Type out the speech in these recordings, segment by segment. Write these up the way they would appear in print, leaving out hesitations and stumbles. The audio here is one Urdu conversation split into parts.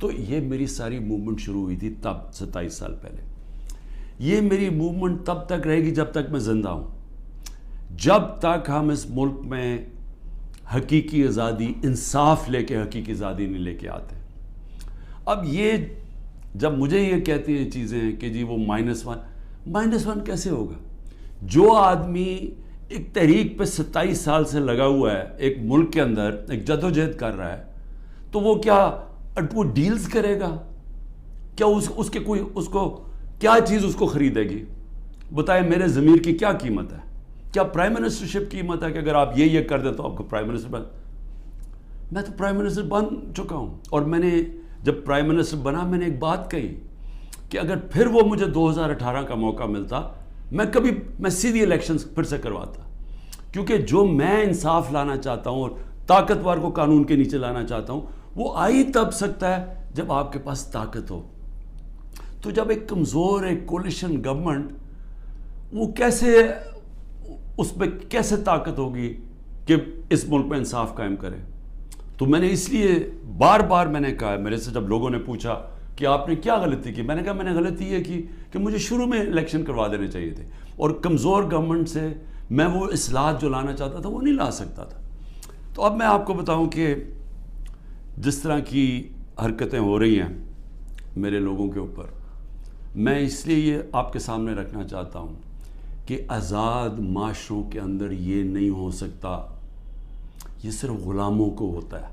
تو یہ میری ساری موومنٹ شروع ہوئی تھی تب 27 سال پہلے. یہ میری موومنٹ تب تک رہے گی جب تک میں زندہ ہوں، جب تک ہم اس ملک میں حقیقی آزادی، انصاف لے کے حقیقی آزادی نہیں لے کے آتے. اب یہ جب مجھے یہ کہتی ہیں چیزیں کہ جی وہ -1 کیسے ہوگا؟ جو آدمی ایک تحریک پہ 27 سال سے لگا ہوا ہے، ایک ملک کے اندر ایک جدوجہد کر رہا ہے، تو وہ کیا وہ ڈیلز کرے گا؟ کیا اس کو کیا چیز اس کو خریدے گی؟ بتائیں میرے ضمیر کی کیا قیمت ہے؟ کیا پرائم منسٹرشپ قیمت ہے کہ اگر آپ یہ کر دیں تو آپ کو پرائم منسٹر میں تو پرائم منسٹر بن چکا ہوں. اور میں نے جب پرائم منسٹر بنا میں نے ایک بات کہی کہ اگر پھر وہ مجھے 2018 کا موقع ملتا میں سیدھی الیکشنز پھر سے کرواتا، کیونکہ جو میں انصاف لانا چاہتا ہوں اور طاقتور کو قانون کے نیچے لانا چاہتا ہوں وہ آئی تب سکتا ہے جب آپ کے پاس طاقت ہو. تو جب ایک کمزور ایک کولیشن گورنمنٹ وہ اس پہ کیسے طاقت ہوگی کہ اس ملک میں انصاف قائم کرے؟ تو میں نے اس لیے بار بار میں نے کہا، میرے سے جب لوگوں نے پوچھا کہ آپ نے کیا غلطی کی، میں نے کہا میں نے غلطی یہ کی کہ مجھے شروع میں الیکشن کروا دینے چاہیے تھے، اور کمزور گورنمنٹ سے میں وہ اصلاحات جو لانا چاہتا تھا وہ نہیں لا سکتا تھا. تو اب میں آپ کو بتاؤں کہ جس طرح کی حرکتیں ہو رہی ہیں میرے لوگوں کے اوپر، میں اس لیے یہ آپ کے سامنے رکھنا چاہتا ہوں کہ آزاد معاشروں کے اندر یہ نہیں ہو سکتا. یہ صرف غلاموں کو ہوتا ہے.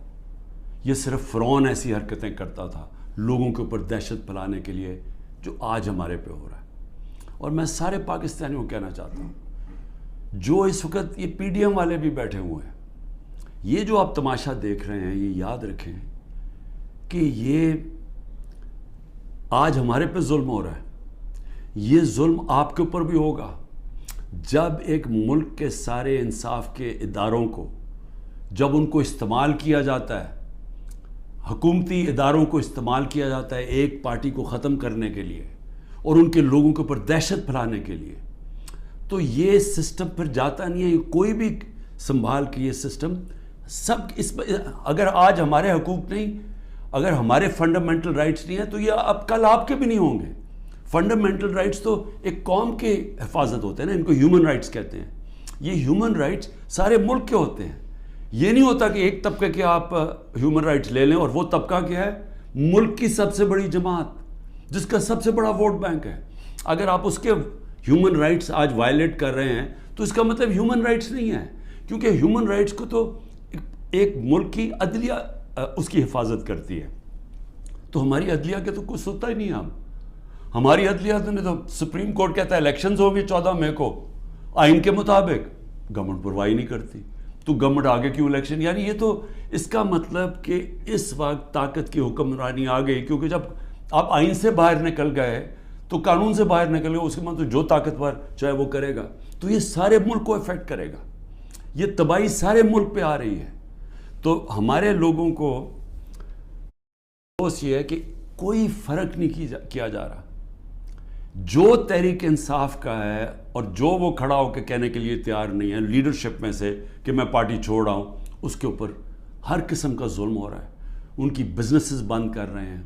یہ صرف فرعون ایسی حرکتیں کرتا تھا لوگوں کے اوپر دہشت پھیلانے کے لیے، جو آج ہمارے پہ ہو رہا ہے. اور میں سارے پاکستانیوں کو کہنا چاہتا ہوں جو اس وقت یہ پی ڈی ایم والے بھی بیٹھے ہوئے ہیں، یہ جو آپ تماشا دیکھ رہے ہیں، یہ یاد رکھیں کہ یہ آج ہمارے پہ ظلم ہو رہا ہے، یہ ظلم آپ کے اوپر بھی ہوگا جب ایک ملک کے سارے انصاف کے اداروں کو، جب ان کو استعمال کیا جاتا ہے، حکومتی اداروں کو استعمال کیا جاتا ہے ایک پارٹی کو ختم کرنے کے لیے اور ان کے لوگوں کے اوپر دہشت پھیلانے کے لیے. تو یہ سسٹم پھر جاتا نہیں ہے. کوئی بھی سنبھال کے یہ سسٹم سب اس اگر آج ہمارے حقوق نہیں، اگر ہمارے فنڈامنٹل رائٹس نہیں ہیں تو یہ اب کل آپ کے بھی نہیں ہوں گے. فنڈامنٹل رائٹس تو ایک قوم کے حفاظت ہوتے ہیں نا، ان کو ہیومن رائٹس کہتے ہیں. یہ ہیومن رائٹس سارے ملک کے ہوتے ہیں. یہ نہیں ہوتا کہ ایک طبقے کے آپ ہیومن رائٹس لے لیں اور وہ طبقہ کیا ہے؟ ملک کی سب سے بڑی جماعت جس کا سب سے بڑا ووٹ بینک ہے. اگر آپ اس کے ہیومن رائٹس آج وائلیٹ کر رہے ہیں تو اس کا مطلب ہیومن رائٹس نہیں ہے، کیونکہ ہیومن رائٹس کو تو ایک ملک کی عدلیہ اس کی حفاظت کرتی ہے. تو ہماری عدلیہ کے تو کچھ سنتا ہی نہیں ہے. ہماری عدلیہ نے تو سپریم کورٹ کہتا ہے الیکشنز ہوں گی 14 مئی کو آئین کے مطابق، گورنمنٹ پرواہی نہیں کرتی. تو گورنمنٹ آگے کیوں الیکشن؟ یعنی یہ تو اس کا مطلب کہ اس وقت طاقت کی حکمرانی آ گئی، کیونکہ جب آپ آئین سے باہر نکل گئے تو قانون سے باہر نکل گئے، اس کے مطلب جو طاقتور چاہے وہ کرے گا. تو یہ سارے ملک کو افیکٹ کرے گا، یہ تباہی سارے ملک پہ آ رہی ہے. تو ہمارے لوگوں کو افسوس یہ ہے کہ کوئی فرق نہیں کیا جا رہا. جو تحریک انصاف کا ہے اور جو وہ کھڑا ہو کے کہنے کے لیے تیار نہیں ہے لیڈرشپ میں سے کہ میں پارٹی چھوڑ رہا ہوں، اس کے اوپر ہر قسم کا ظلم ہو رہا ہے. ان کی بزنسز بند کر رہے ہیں،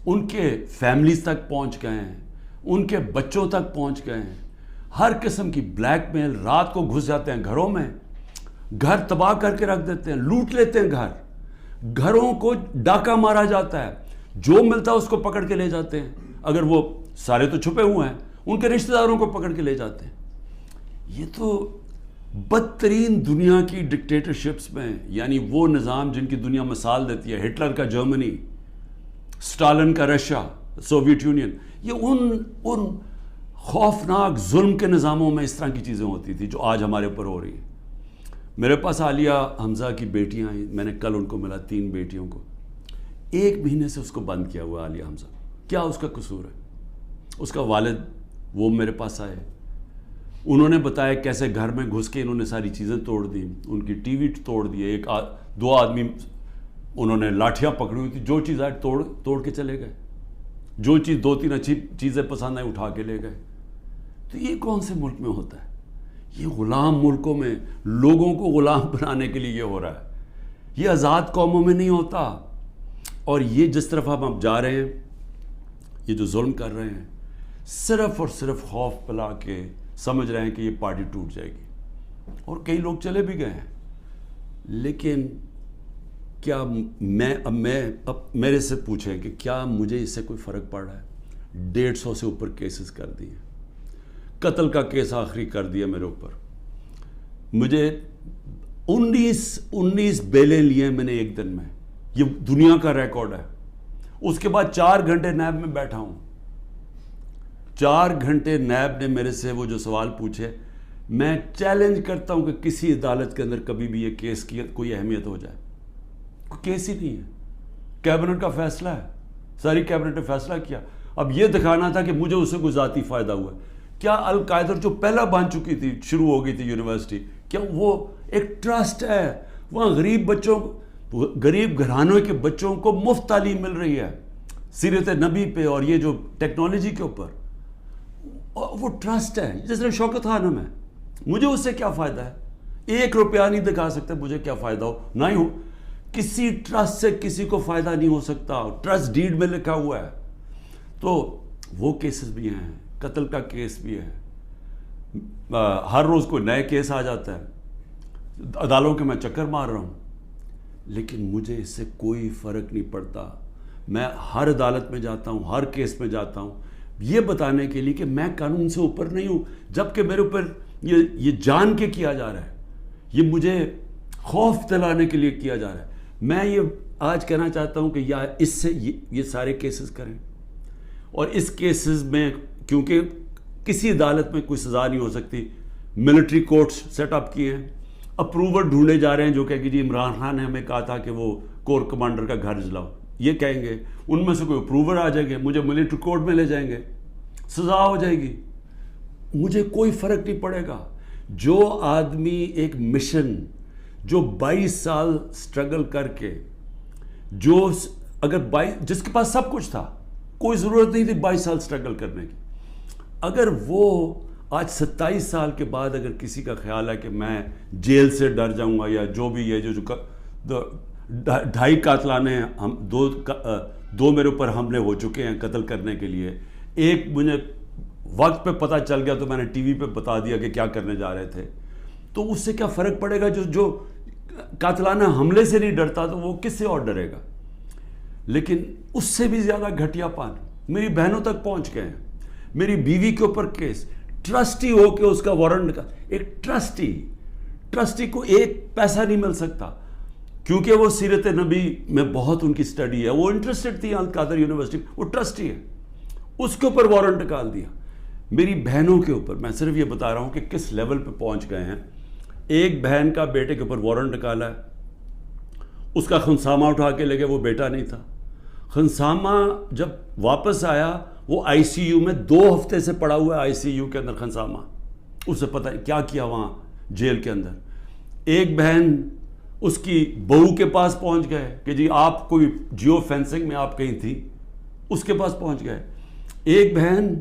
ان کے فیملیز تک پہنچ گئے ہیں، ان کے بچوں تک پہنچ گئے ہیں. ہر قسم کی بلیک میل، رات کو گھس جاتے ہیں گھروں میں، گھر تباہ کر کے رکھ دیتے ہیں، لوٹ لیتے ہیں گھروں کو ڈاکہ مارا جاتا ہے، جو ملتا ہے اس کو پکڑ کے لے جاتے ہیں. اگر وہ سارے تو چھپے ہوئے ہیں، ان کے رشتہ داروں کو پکڑ کے لے جاتے ہیں. یہ تو بدترین دنیا کی ڈکٹیٹرشپس میں، یعنی وہ نظام جن کی دنیا مثال دیتی ہے، ہٹلر کا جرمنی، اسٹالن کا رشیا، سوویت یونین، یہ ان خوفناک ظلم کے نظاموں میں اس طرح کی چیزیں ہوتی تھی جو آج ہمارے اوپر ہو رہی ہیں. میرے پاس عالیہ حمزہ کی بیٹیاں ہیں، میں نے کل ان کو ملا، 3 بیٹیوں کو. 1 مہینے سے اس کو بند کیا ہوا عالیہ حمزہ. کیا اس کا قصور ہے؟ اس کا والد وہ میرے پاس آئے، انہوں نے بتایا کیسے گھر میں گھس کے انہوں نے ساری چیزیں توڑ دی، ان کی ٹی وی توڑ دیے، 2 آدمی انہوں نے لاٹھیاں پکڑی ہوئی تھی، جو چیز آئے توڑ کے چلے گئے، جو چیز 2-3 اچھی چیزیں پسند آئیں اٹھا کے لے گئے. تو یہ کون سے ملک میں ہوتا ہے؟ یہ غلام ملکوں میں لوگوں کو غلام بنانے کے لیے یہ ہو رہا ہے. یہ آزاد قوموں میں نہیں ہوتا. اور یہ جس طرف ہم جا رہے ہیں، یہ جو ظلم کر رہے ہیں، صرف اور صرف خوف پلا کے سمجھ رہے ہیں کہ یہ پارٹی ٹوٹ جائے گی، اور کئی لوگ چلے بھی گئے ہیں. لیکن کیا اب میرے سے پوچھیں کہ کیا مجھے اس سے کوئی فرق پڑ رہا ہے؟ 150 سے اوپر کیسز کر دیے، قتل کا کیس آخری کر دیا میرے اوپر. مجھے 19 بیلیں لیے میں نے ایک دن میں، یہ دنیا کا ریکارڈ ہے. اس کے بعد 4 گھنٹے نیب میں بیٹھا ہوں. 4 گھنٹے نیب نے میرے سے وہ جو سوال پوچھے، میں چیلنج کرتا ہوں کہ کسی عدالت کے اندر کبھی بھی یہ کیس کی کوئی اہمیت ہو جائے. کوئی کیس ہی نہیں ہے، کیبنٹ کا فیصلہ ہے، ساری کیبنٹ نے فیصلہ کیا. اب یہ دکھانا تھا کہ مجھے اس سے کوئی ذاتی فائدہ ہوا. کیا القاعدہ جو پہلا بن چکی تھی، شروع ہو گئی تھی یونیورسٹی، کیا وہ ایک ٹرسٹ ہے؟ وہاں غریب گھرانوں کے بچوں کو مفت تعلیم مل رہی ہے سیرت نبی پہ اور یہ جو ٹیکنالوجی کے اوپر. وہ ٹرسٹ ہے جس نے شوکت خانم ہے. مجھے اس سے کیا فائدہ ہے؟ 1 روپیہ نہیں دکھا سکتے مجھے کیا فائدہ ہو. نہ ہی ہو کسی ٹرسٹ سے کسی کو فائدہ نہیں ہو سکتا. ٹرسٹ ڈیڈ میں لکھا ہوا ہے. تو وہ کیسز بھی ہیں، قتل کا کیس بھی ہے. ہر روز کوئی نئے کیس آ جاتا ہے. عدالتوں کے میں چکر مار رہا ہوں، لیکن مجھے اس سے کوئی فرق نہیں پڑتا. میں ہر عدالت میں جاتا ہوں، ہر کیس میں جاتا ہوں، یہ بتانے کے لیے کہ میں قانون سے اوپر نہیں ہوں. جبکہ میرے اوپر یہ جان کے کیا جا رہا ہے، یہ مجھے خوف دلانے کے لیے کیا جا رہا ہے. میں یہ آج کہنا چاہتا ہوں کہ یا اس سے یہ سارے کیسز کریں، اور اس کیسز میں کیونکہ کسی عدالت میں کوئی سزا نہیں ہو سکتی، ملٹری کورٹس سیٹ اپ کیے ہیں. اپروور ڈھونڈے جا رہے ہیں جو کہ جی عمران خان نے ہمیں کہا تھا کہ وہ کور کمانڈر کا گھر جلاؤ. یہ کہیں گے ان میں سے کوئی اپروور آ جائیں گے، مجھے ملٹری کورٹ میں لے جائیں گے، سزا ہو جائے گی. مجھے کوئی فرق نہیں پڑے گا. جو آدمی ایک مشن، جو 22 سال سٹرگل کر کے، جس کے پاس سب کچھ تھا، کوئی ضرورت نہیں تھی 22 سال سٹرگل کرنے کی، اگر وہ آج 27 سال کے بعد اگر کسی کا خیال ہے کہ میں جیل سے ڈر جاؤں گا، یا جو بھی یہ جو 2.5 قاتلانہ ہم دو میرے اوپر حملے ہو چکے ہیں قتل کرنے کے لیے، ایک مجھے وقت پہ پتہ چل گیا تو میں نے ٹی وی پہ بتا دیا کہ کیا کرنے جا رہے تھے. تو اس سے کیا فرق پڑے گا؟ جو قاتلانہ حملے سے نہیں ڈرتا تو وہ کس سے اور ڈرے گا؟ لیکن اس سے بھی زیادہ گھٹیا پان میری بہنوں تک پہنچ گئے ہیں. میری بیوی کے اوپر کیس، ٹرسٹی ہو کے اس کا وارنٹ کا، ایک ٹرسٹی کو 1 پیسہ نہیں مل سکتا، کیونکہ وہ سیرت نبی میں بہت ان کی سٹڈی ہے، وہ انٹرسٹڈ تھی القادر یونیورسٹی، وہ ٹرسٹی ہے، اس کے اوپر وارنٹ نکال دیا. میری بہنوں کے اوپر میں صرف یہ بتا رہا ہوں کہ کس لیول پہ پہنچ گئے ہیں. ایک بہن کا بیٹے کے اوپر وارنٹ نکالا ہے، اس کا خنسامہ اٹھا کے لے گئے، وہ بیٹا نہیں تھا. خنسامہ جب واپس آیا وہ آئی سی یو میں 2 ہفتے سے پڑا ہوا ہے، آئی سی یو کے اندر خنسامہ، اسے پتہ کیا کیا وہاں جیل کے اندر. ایک بہن اس کی بہو کے پاس پہنچ گئے کہ جی آپ کوئی جیو فینسنگ میں آپ کہیں تھی، اس کے پاس پہنچ گئے. ایک بہن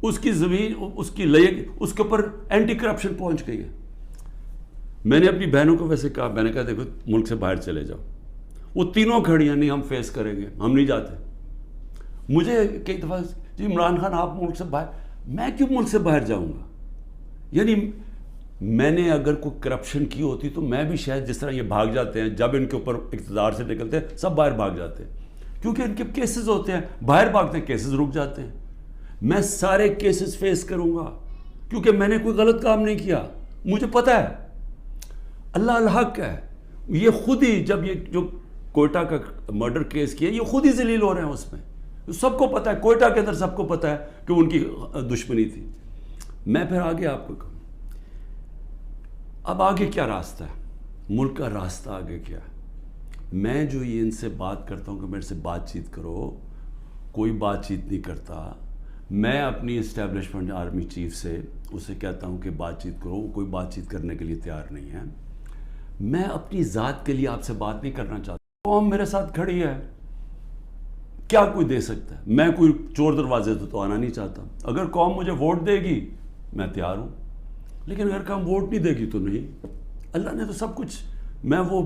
اس کی زمین اس کے اوپر اینٹی کرپشن پہنچ گئی ہے. میں نے اپنی بہنوں کو ویسے کہا، میں نے کہا دیکھو ملک سے باہر چلے جاؤ. وہ تینوں کھڑی ہیں، نہیں ہم فیس کریں گے، ہم نہیں جاتے. مجھے کئی دفعہ جی عمران خان آپ ملک سے باہر، میں کیوں ملک سے باہر جاؤں گا؟ یعنی میں نے اگر کوئی کرپشن کی ہوتی تو میں بھی شاید جس طرح یہ بھاگ جاتے ہیں، جب ان کے اوپر اقتدار سے نکلتے ہیں سب باہر بھاگ جاتے ہیں، کیونکہ ان کے کیسز ہوتے ہیں، باہر بھاگتے ہیں، کیسز رک جاتے ہیں. میں سارے کیسز فیس کروں گا کیونکہ میں نے کوئی غلط کام نہیں کیا. مجھے پتہ ہے اللہ الحق ہے. یہ خود ہی جب یہ جو کوئٹہ کا مرڈر کیس کیا، یہ خود ہی ذلیل ہو رہے ہیں. اس میں سب کو پتہ ہے، کوئٹہ کے اندر سب کو پتہ ہے کہ ان کی دشمنی تھی. میں پھر آگے آپ کو کہوں اب آگے کیا راستہ ہے، ملک کا راستہ آگے کیا ہے. میں جو یہ ان سے بات کرتا ہوں کہ میرے سے بات چیت کرو، کوئی بات چیت نہیں کرتا. میں اپنی اسٹیبلشمنٹ آرمی چیف سے اسے کہتا ہوں کہ بات چیت کرو، کوئی بات چیت کرنے کے لیے تیار نہیں ہے. میں اپنی ذات کے لیے آپ سے بات نہیں کرنا چاہتا. قوم میرے ساتھ کھڑی ہے، کیا کوئی دے سکتا ہے؟ میں کوئی چور دروازے تو آنا نہیں چاہتا. اگر قوم مجھے ووٹ دے گی میں تیار ہوں، لیکن اگر قوم ووٹ نہیں دے گی تو نہیں. اللہ نے تو سب کچھ، میں وہ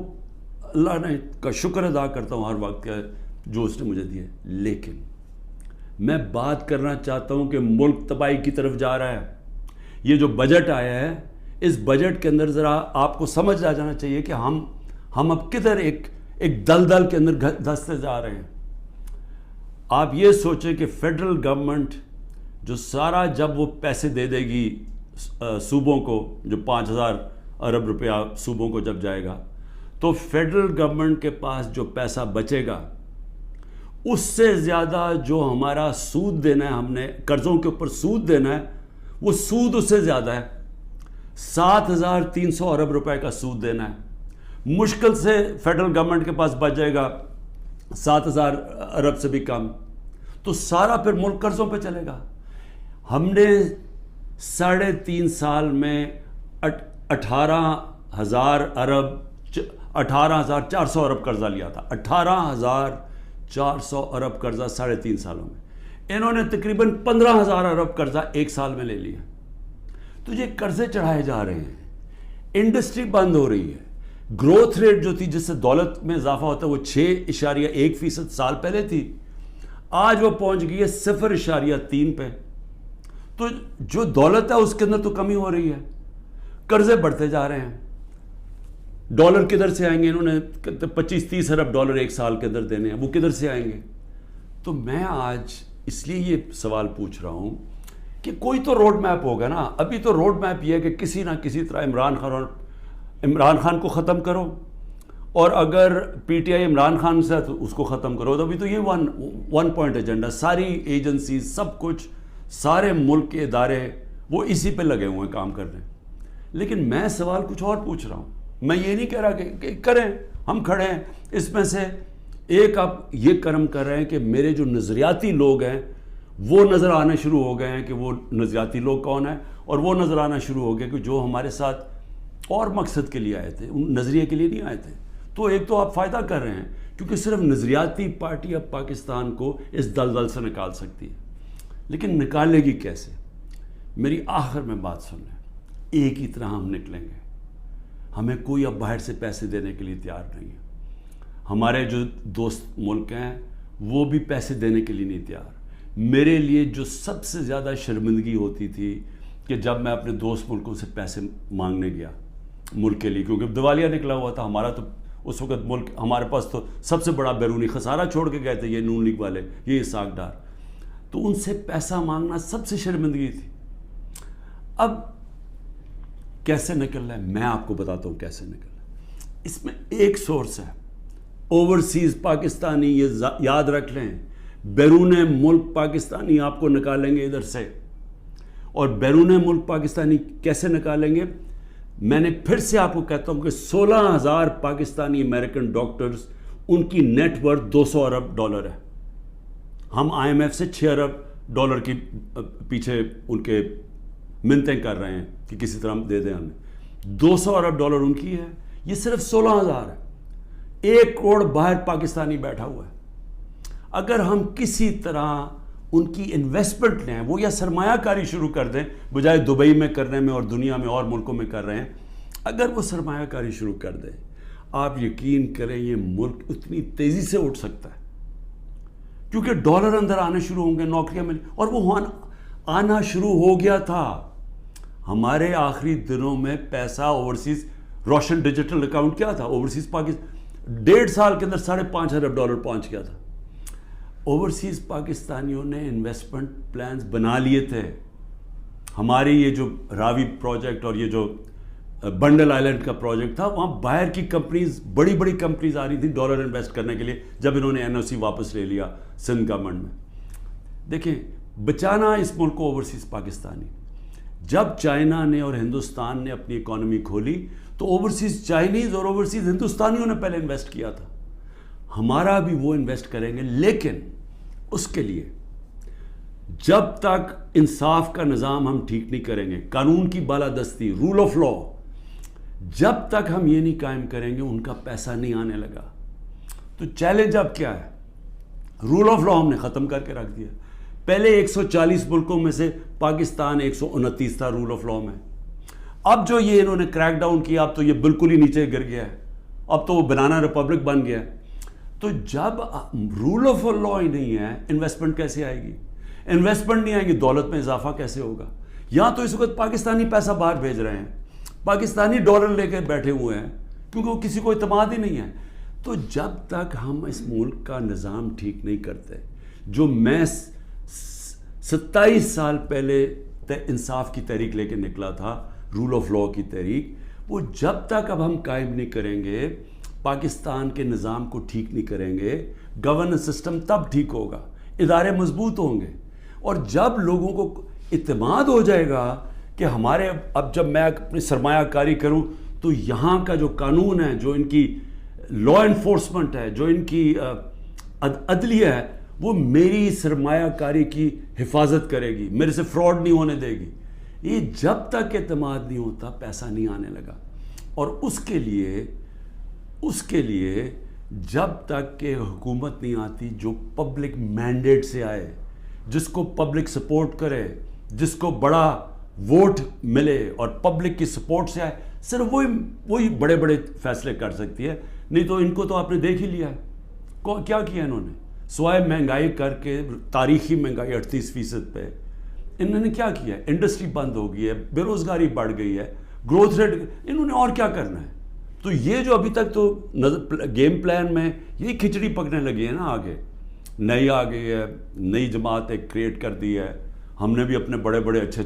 اللہ نے کا شکر ادا کرتا ہوں ہر وقت کہ جو اس نے مجھے دیے. لیکن میں بات کرنا چاہتا ہوں کہ ملک تباہی کی طرف جا رہا ہے. یہ جو بجٹ آیا ہے, اس بجٹ کے اندر ذرا آپ کو سمجھ آ جانا چاہیے کہ ہم اب کدھر ایک دلدل کے اندر دھستے جا رہے ہیں. آپ یہ سوچیں کہ فیڈرل گورنمنٹ جو سارا جب وہ پیسے دے دے گی صوبوں کو, جو 5,000 ارب روپیہ صوبوں کو جب جائے گا, تو فیڈرل گورنمنٹ کے پاس جو پیسہ بچے گا اس سے زیادہ جو ہمارا سود دینا ہے, ہم نے قرضوں کے اوپر سود دینا ہے, وہ سود اس سے زیادہ ہے. 7,300 ارب روپے کا سود دینا ہے. مشکل سے فیڈرل گورنمنٹ کے پاس بچ جائے گا 7,000 ارب سے بھی کم, تو سارا پھر ملک قرضوں پہ چلے گا. ہم نے 3.5 سال میں 18,000 ارب 18,400 ارب قرضہ لیا تھا. 18,400 ارب قرضہ 3.5 سالوں میں. انہوں نے تقریباً 15,000 ارب قرضہ ایک سال میں لے لیا. تو یہ قرضے چڑھائے جا رہے ہیں, انڈسٹری بند ہو رہی ہے. گروتھ ریٹ جو تھی جس سے دولت میں اضافہ ہوتا ہے وہ 6.1% سال پہلے تھی, آج وہ پہنچ گئی ہے 0.3 پہ. تو جو دولت ہے اس کے اندر تو کمی ہو رہی ہے, قرضے بڑھتے جا رہے ہیں. ڈالر کدھر سے آئیں گے؟ انہوں نے 25-30 ارب ڈالر ایک سال کے اندر دینے ہیں, وہ کدھر سے آئیں گے؟ تو میں آج اس لیے یہ سوال پوچھ رہا ہوں کہ کوئی تو روڈ میپ ہوگا نا. ابھی تو روڈ میپ یہ ہے کہ کسی نہ کسی طرح عمران خان کو ختم کرو, اور اگر P T I Imran Khan سے تو اس کو ختم کرو. تو ابھی تو یہ ون پوائنٹ ایجنڈا, ساری ایجنسیز, سب کچھ, سارے ملک کے ادارے وہ اسی پہ لگے ہوئے ہیں کام کرنے. لیکن میں سوال کچھ اور پوچھ رہا ہوں. میں یہ نہیں کہہ رہا کہ کریں, ہم کھڑے ہیں. اس میں سے ایک آپ یہ کرم کر رہے ہیں کہ میرے جو نظریاتی لوگ ہیں وہ نظر آنے شروع ہو گئے ہیں کہ وہ نظریاتی لوگ کون ہیں, اور وہ نظر آنا شروع ہو گئے کہ جو ہمارے ساتھ اور مقصد کے لیے آئے تھے, ان نظریے کے لیے نہیں آئے تھے. تو ایک تو آپ فائدہ کر رہے ہیں کیونکہ صرف نظریاتی پارٹی اب پاکستان کو اس دلدل سے نکال سکتی ہے. لیکن نکالے گی کیسے؟ میری آخر میں بات سن لیں, ایک ہی طرح ہم نکلیں گے. ہمیں کوئی اب باہر سے پیسے دینے کے لیے تیار نہیں ہے. ہمارے جو دوست ملک ہیں وہ بھی پیسے دینے کے لیے نہیں تیار. میرے لیے جو سب سے زیادہ شرمندگی ہوتی تھی کہ جب میں اپنے دوست ملکوں سے پیسے مانگنے گیا ملک کے لیے, کیونکہ دیوالیہ نکلا ہوا تھا ہمارا, تو اس وقت ملک ہمارے پاس تو سب سے بڑا بیرونی خسارہ چھوڑ کے گئے تھے یہ نون لیگ والے, یہ اسحاق ڈار. تو ان سے پیسہ مانگنا سب سے شرمندگی تھی. اب کیسے نکلنا ہے میں آپ کو بتاتا ہوں کیسے نکلنا ہے. اس میں ایک سورس ہے اوورسیز پاکستانی, یہ یاد رکھ لیں. بیرون ملک پاکستانی آپ کو نکالیں گے ادھر سے, اور بیرون ملک پاکستانی کیسے نکالیں گے؟ میں نے پھر سے آپ کو کہتا ہوں کہ 16,000 پاکستانی امریکن ڈاکٹرز, ان کی نیٹ ورتھ 200 ارب ڈالر ہے. ہم آئی ایم ایف سے 6 ارب ڈالر کی پیچھے ان کے منتیں کر رہے ہیں کہ کسی طرح دے دیں ہمیں. 200 ارب ڈالر ان کی ہے, یہ صرف 16,000 ہے. 1 کروڑ باہر پاکستانی بیٹھا ہوا ہے. اگر ہم کسی طرح ان کی انویسٹمنٹ لیں, وہ یا سرمایہ کاری شروع کر دیں, بجائے دبئی میں کرنے میں اور دنیا میں اور ملکوں میں کر رہے ہیں, اگر وہ سرمایہ کاری شروع کر دیں, آپ یقین کریں یہ ملک اتنی تیزی سے اٹھ سکتا ہے, کیونکہ ڈالر اندر آنے شروع ہوں گے, نوکریاں ملیں, اور وہ آنا شروع ہو گیا تھا. ہمارے آخری دنوں میں پیسہ اوورسیز, روشن ڈیجیٹل اکاؤنٹ کیا تھا اوورسیز پاکستان, 1.5 سال کے اندر 5.5 ارب ڈالر پہنچ گیا تھا. اوورسیز پاکستانیوں نے انویسٹمنٹ پلانز بنا لیے تھے. ہماری یہ جو راوی پروجیکٹ اور یہ جو بنڈل آئلینڈ کا پروجیکٹ تھا, وہاں باہر کی کمپنیز, بڑی بڑی کمپنیز آ رہی تھی ڈالر انویسٹ کرنے کے لیے, جب انہوں نے NOC واپس لے لیا سندھ گورنمنٹ میں. دیکھیں, بچانا اس ملک کو اوورسیز پاکستانی. جب چائنا نے اور ہندوستان نے اپنی اکانومی کھولی تو اوورسیز چائنیز اور اوورسیز ہندوستانیوں نے پہلے انویسٹ کیا تھا. ہمارا بھی وہ انویسٹ کریں گے, لیکن اس کے لیے جب تک انصاف کا نظام ہم ٹھیک نہیں کریں گے, قانون کی بالادستی, رول آف لا, جب تک ہم یہ نہیں قائم کریں گے, ان کا پیسہ نہیں آنے لگا. تو چیلنج اب کیا ہے؟ رول آف لا ہم نے ختم کر کے رکھ دیا. پہلے 140 ملکوں میں سے پاکستان 129 تھا رول آف لا میں. اب جو یہ انہوں نے کریک ڈاؤن کیا, اب تو یہ بالکل ہی نیچے گر گیا ہے, اب تو وہ بنانا ریپبلک بن گیا ہے. تو جب رول آف لا ہی نہیں ہے، انویسٹمنٹ کیسے آئے گی؟ انویسٹمنٹ نہیں آئے گی، دولت میں اضافہ کیسے ہوگا؟ یہاں تو اس وقت پاکستانی پیسہ باہر بھیج رہے ہیں، پاکستانی ڈالر لے کے بیٹھے ہوئے ہیں، کیونکہ وہ کسی کو اعتماد ہی نہیں ہے. تو جب تک ہم اس ملک کا نظام ٹھیک نہیں کرتے، جو میں 27 سال پہلے انصاف کی تحریک لے کے نکلا تھا، رول آف لا کی تحریک، وہ جب تک اب ہم قائم نہیں کریں گے، پاکستان کے نظام کو ٹھیک نہیں کریں گے، گورننس سسٹم تب ٹھیک ہوگا، ادارے مضبوط ہوں گے. اور جب لوگوں کو اعتماد ہو جائے گا کہ ہمارے اب جب میں اپنی سرمایہ کاری کروں تو یہاں کا جو قانون ہے، جو ان کی لا انفورسمنٹ ہے، جو ان کی عدلیہ ہے، وہ میری سرمایہ کاری کی حفاظت کرے گی، میرے سے فراڈ نہیں ہونے دے گی. یہ جب تک اعتماد نہیں ہوتا پیسہ نہیں آنے لگا. اور اس کے لیے جب تک کہ حکومت نہیں آتی جو پبلک مینڈیٹ سے آئے، جس کو پبلک سپورٹ کرے، جس کو بڑا ووٹ ملے اور پبلک کی سپورٹ سے آئے، صرف وہی بڑے بڑے فیصلے کر سکتی ہے. نہیں تو ان کو تو آپ نے دیکھ ہی لیا ہے کیا کیا انہوں نے، سوائے مہنگائی کر کے، تاریخی مہنگائی 38% پہ، انہوں نے کیا کیا ہے؟ انڈسٹری بند ہو گئی ہے، بے روزگاری بڑھ گئی ہے، گروتھ ریٹ، انہوں نے اور کیا کرنا ہے؟ تو یہ جو ابھی تک تو گیم پلان میں یہی کھچڑی پکنے لگی ہے نا. آگے نئی آ گئی ہے، نئی جماعت ایک کریٹ کر دی ہے. ہم نے بھی اپنے بڑے بڑے اچھے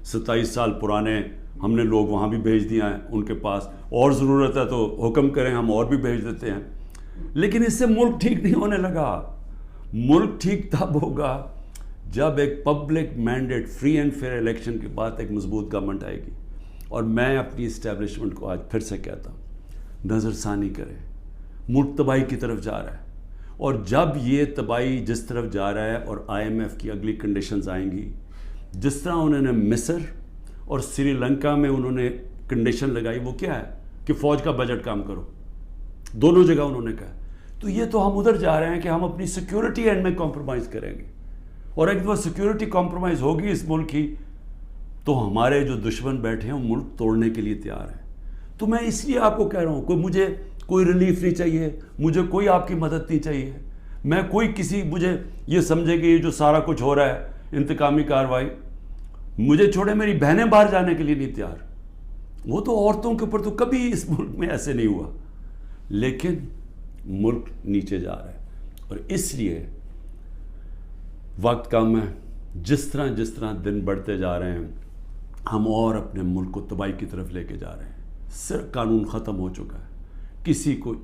27 سال پرانے ہم نے لوگ وہاں بھی بھیج دیا ہے ان کے پاس، اور ضرورت ہے تو حکم کریں ہم اور بھی بھیج دیتے ہیں. لیکن اس سے ملک ٹھیک نہیں ہونے لگا. ملک ٹھیک تب ہوگا جب ایک public mandate, free and fair election کے بعد ایک مضبوط گورنمنٹ آئے گی. اور میں اپنی اسٹیبلشمنٹ کو آج پھر سے کہتا ہوں، نظر ثانی کرے، ملک تباہی کی طرف جا رہا ہے. اور جب یہ تباہی جس طرف جا رہا ہے، اور IMF کی اگلی کنڈیشنز آئیں گی، جس طرح انہوں نے مصر اور سری لنکا میں انہوں نے کنڈیشن لگائی، وہ کیا ہے کہ فوج کا بجٹ کام کرو، دونوں جگہ انہوں نے کہا. تو یہ تو ہم ادھر جا رہے ہیں کہ ہم اپنی سیکیورٹی اینڈ میں کمپرومائز کریں گے. اور ایک دفعہ سیکیورٹی کمپرومائز ہوگی اس ملک کی، تو ہمارے جو دشمن بیٹھے ہیں وہ ملک توڑنے کے لیے تیار ہیں. تو میں اس لیے آپ کو کہہ رہا ہوں، مجھے کوئی ریلیف نہیں چاہیے، مجھے کوئی آپ کی مدد نہیں چاہیے. میں مجھے یہ سمجھے کہ یہ جو سارا کچھ ہو رہا ہے انتقامی کارروائی، مجھے چھوڑے میری بہنیں باہر جانے کے لیے نہیں تیار. وہ تو عورتوں کے اوپر تو کبھی اس ملک میں ایسے نہیں ہوا. لیکن ملک نیچے جا رہا ہے، اور اس لیے وقت کم ہے. جس طرح دن بڑھتے جا رہے ہیں، ہم اور اپنے ملک کو تباہی کی طرف لے کے جا رہے ہیں. صرف قانون ختم ہو چکا ہے، کسی کو